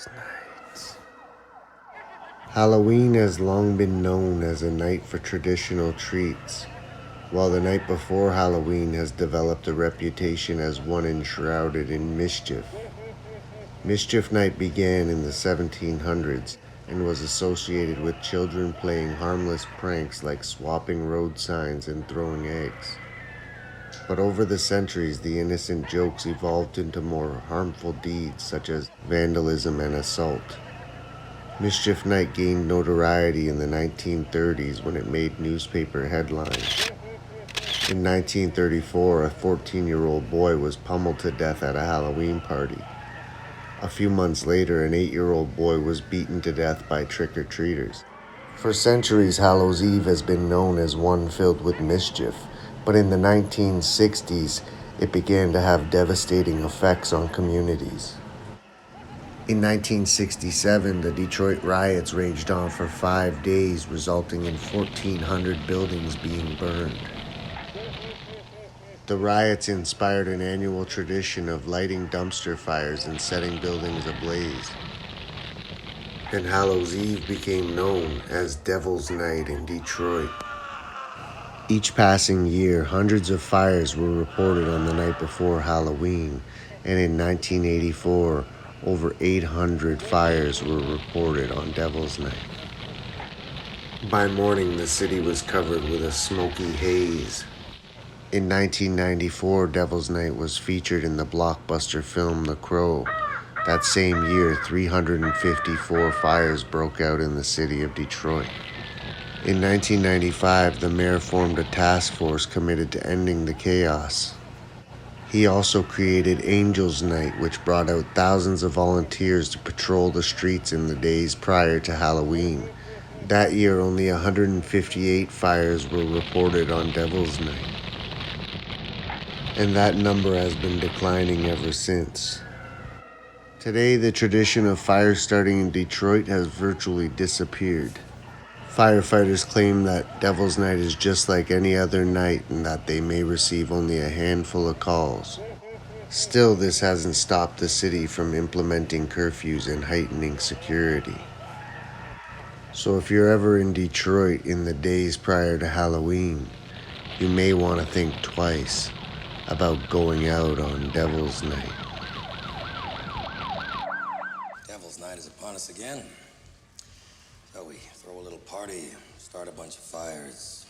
Devil's Night. Halloween has long been known as a night for traditional treats, while the night before Halloween has developed a reputation as one enshrouded in mischief. Mischief Night began in the 1700s and was associated with children playing harmless pranks like swapping road signs and throwing eggs. But over the centuries, the innocent jokes evolved into more harmful deeds such as vandalism and assault. Mischief Night gained notoriety in the 1930s when it made newspaper headlines. In 1934, a 14-year-old boy was pummeled to death at a Halloween party. A few months later, an 8-year-old boy was beaten to death by trick-or-treaters. For centuries, Hallows' Eve has been known as one filled with mischief, but in the 1960s, it began to have devastating effects on communities. In 1967, the Detroit riots raged on for 5 days, resulting in 1,400 buildings being burned. The riots inspired an annual tradition of lighting dumpster fires and setting buildings ablaze. And Hallows' Eve became known as Devil's Night in Detroit. Each passing year, hundreds of fires were reported on the night before Halloween, and in 1984, over 800 fires were reported on Devil's Night. By morning, the city was covered with a smoky haze. In 1994, Devil's Night was featured in the blockbuster film The Crow. That same year, 354 fires broke out in the city of Detroit. In 1995, the mayor formed a task force committed to ending the chaos. He also created Angels Night, which brought out thousands of volunteers to patrol the streets in the days prior to Halloween. That year, only 158 fires were reported on Devil's Night. And that number has been declining ever since. Today, the tradition of fire starting in Detroit has virtually disappeared. Firefighters claim that Devil's Night is just like any other night and that they may receive only a handful of calls. Still, this hasn't stopped the city from implementing curfews and heightening security. So if you're ever in Detroit in the days prior to Halloween, you may want to think twice about going out on Devil's Night. Devil's Night is upon us again. So we throw a little party, start a bunch of fires.